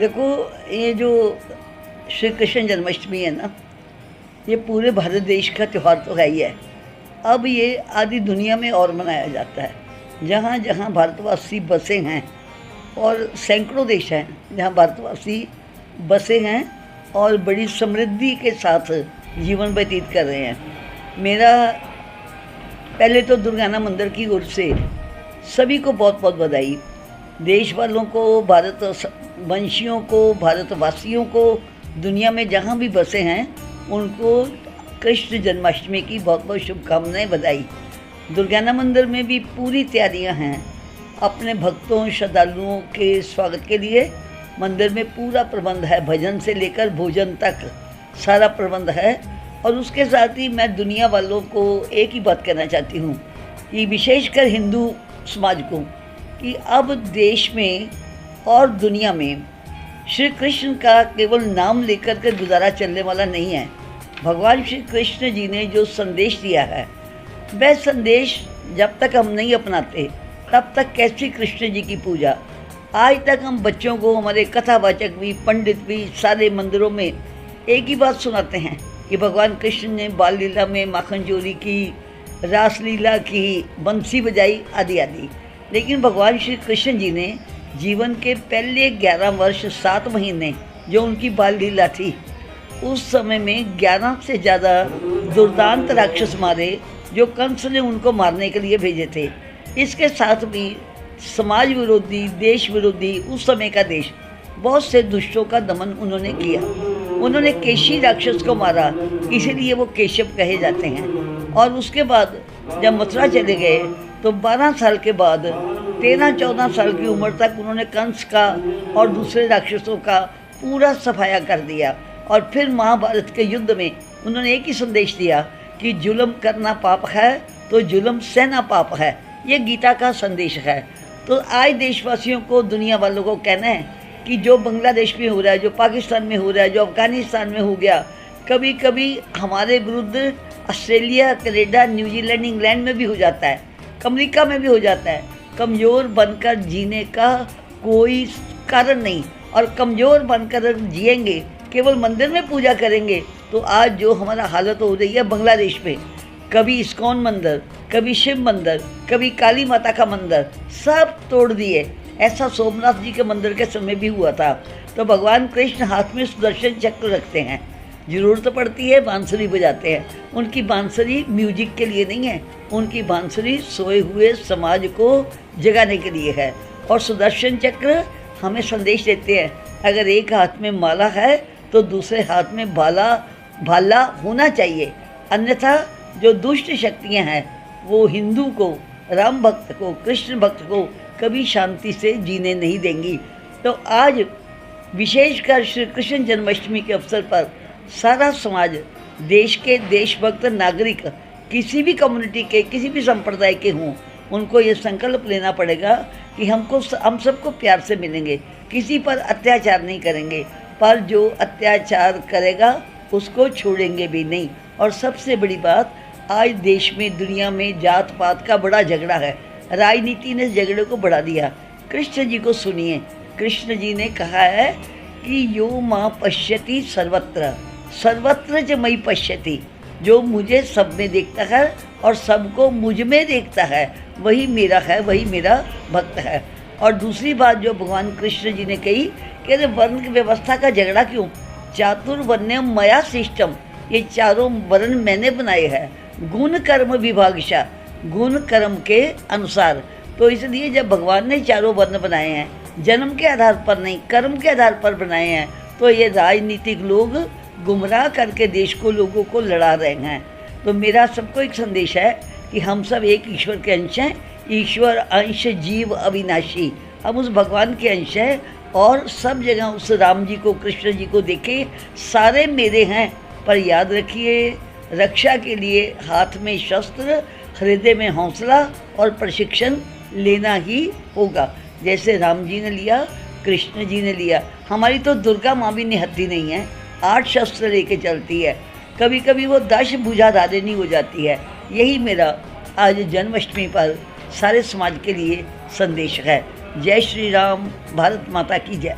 देखो, ये जो श्री कृष्ण जन्माष्टमी है ना, ये पूरे भारत देश का त्यौहार तो है ही है। अब ये आधी दुनिया में और मनाया जाता है। जहाँ जहाँ भारतवासी बसे हैं, और सैकड़ों देश हैं जहाँ भारतवासी बसे हैं और बड़ी समृद्धि के साथ जीवन व्यतीत कर रहे हैं। मेरा पहले तो दुर्गाना मंदिर की ओर से सभी को बहुत बहुत बधाई। देश वालों को, भारत वंशियों को, भारतवासियों को, दुनिया में जहाँ भी बसे हैं उनको कृष्ण जन्माष्टमी की बहुत बहुत शुभकामनाएं, बधाई। दुर्गाना मंदिर में भी पूरी तैयारियां हैं अपने भक्तों, श्रद्धालुओं के स्वागत के लिए। मंदिर में पूरा प्रबंध है, भजन से लेकर भोजन तक सारा प्रबंध है। और उसके साथ ही मैं दुनिया वालों को एक ही बात कहना चाहती हूँ कि विशेषकर हिंदू समाज को, कि अब देश में और दुनिया में श्री कृष्ण का केवल नाम लेकर के गुजारा चलने वाला नहीं है। भगवान श्री कृष्ण जी ने जो संदेश दिया है, वह संदेश जब तक हम नहीं अपनाते तब तक कैसी कृष्ण जी की पूजा। आज तक हम बच्चों को, हमारे कथावाचक भी, पंडित भी, सारे मंदिरों में एक ही बात सुनाते हैं कि भगवान कृष्ण ने बाल लीला में माखन चोरी की, रासलीला की, बंसी बजाई, आदि आदि। लेकिन भगवान श्री कृष्ण जी ने जीवन के पहले 11 वर्ष 7 महीने जो उनकी बाल लीला थी, उस समय में 11 से ज़्यादा दुर्दांत राक्षस मारे, जो कंस ने उनको मारने के लिए भेजे थे। इसके साथ भी समाज विरोधी, देश विरोधी, उस समय का देश, बहुत से दुष्टों का दमन उन्होंने किया। उन्होंने केशी राक्षस को मारा, इसीलिए वो केशव कहे जाते हैं। और उसके बाद जब मथुरा चले गए तो 12 साल के बाद 13-14 साल की उम्र तक उन्होंने कंस का और दूसरे राक्षसों का पूरा सफाया कर दिया। और फिर महाभारत के युद्ध में उन्होंने एक ही संदेश दिया कि जुल्म करना पाप है तो जुल्म सहना पाप है। ये गीता का संदेश है। तो आज देशवासियों को, दुनिया वालों को कहना है कि जो बांग्लादेश में हो रहा है, जो पाकिस्तान में हो रहा है, जो अफ़गानिस्तान में हो गया, कभी कभी हमारे विरुद्ध ऑस्ट्रेलिया, कनाडा, न्यूजीलैंड, इंग्लैंड में भी हो जाता है, अमेरिका में भी हो जाता है। कमज़ोर बनकर जीने का कोई कारण नहीं। और कमज़ोर बनकर जिएंगे, केवल मंदिर में पूजा करेंगे, तो आज जो हमारा हालत हो रही है बांग्लादेश में, कभी इस्कॉन मंदिर, कभी शिव मंदिर, कभी काली माता का मंदिर, सब तोड़ दिए। ऐसा सोमनाथ जी के मंदिर के समय भी हुआ था। तो भगवान कृष्ण हाथ में सुदर्शन चक्र रखते हैं, ज़रूरत पड़ती है बांसुरी बजाते हैं। उनकी बांसुरी म्यूजिक के लिए नहीं है, उनकी बांसुरी सोए हुए समाज को जगाने के लिए है। और सुदर्शन चक्र हमें संदेश देते हैं, अगर एक हाथ में माला है तो दूसरे हाथ में भाला होना चाहिए। अन्यथा जो दुष्ट शक्तियां हैं वो हिंदू को, राम भक्त को, कृष्ण भक्त को कभी शांति से जीने नहीं देंगी। तो आज विशेषकर श्री कृष्ण जन्माष्टमी के अवसर पर सारा समाज, देश के देशभक्त नागरिक, किसी भी कम्युनिटी के, किसी भी संप्रदाय के हों, उनको ये संकल्प लेना पड़ेगा कि हम सबको प्यार से मिलेंगे, किसी पर अत्याचार नहीं करेंगे, पर जो अत्याचार करेगा उसको छोड़ेंगे भी नहीं। और सबसे बड़ी बात, आज देश में, दुनिया में जात पात का बड़ा झगड़ा है, राजनीति ने झगड़े को बढ़ा दिया। कृष्ण जी को सुनिए, कृष्ण जी ने कहा है कि यो माँ पश्यति सर्वत्र, सर्वत्र च मई पश्यति, जो मुझे सब में देखता है और सबको मुझ में देखता है, वही मेरा है, वही मेरा भक्त है। और दूसरी बात जो भगवान कृष्ण जी ने कही कि अरे वर्ण की व्यवस्था का झगड़ा क्यों, चातुर्वर्ण्यम मया सिस्टम, ये चारों वर्ण मैंने बनाए हैं, गुण कर्म विभागशा, गुण कर्म के अनुसार। तो इसलिए जब भगवान ने चारों वर्ण बनाए हैं, जन्म के आधार पर नहीं, कर्म के आधार पर बनाए हैं, तो ये राजनीतिक लोग गुमराह करके देश को, लोगों को लड़ा रहे हैं। तो मेरा सबको एक संदेश है कि हम सब एक ईश्वर के अंश हैं, ईश्वर अंश जीव अविनाशी। हम उस भगवान के अंश हैं और सब जगह उस राम जी को, कृष्ण जी को देखे, सारे मेरे हैं। पर याद रखिए, रक्षा के लिए हाथ में शस्त्र, हृदय में हौसला और प्रशिक्षण लेना ही होगा। जैसे राम जी ने लिया, कृष्ण जी ने लिया। हमारी तो दुर्गा माँ भी निहत्थी नहीं है, 8 शस्त्र लेके चलती है, कभी कभी वो 10 भुजाधारिणी हो जाती है। यही मेरा आज जन्माष्टमी पर सारे समाज के लिए संदेश है। जय श्री राम, भारत माता की जय।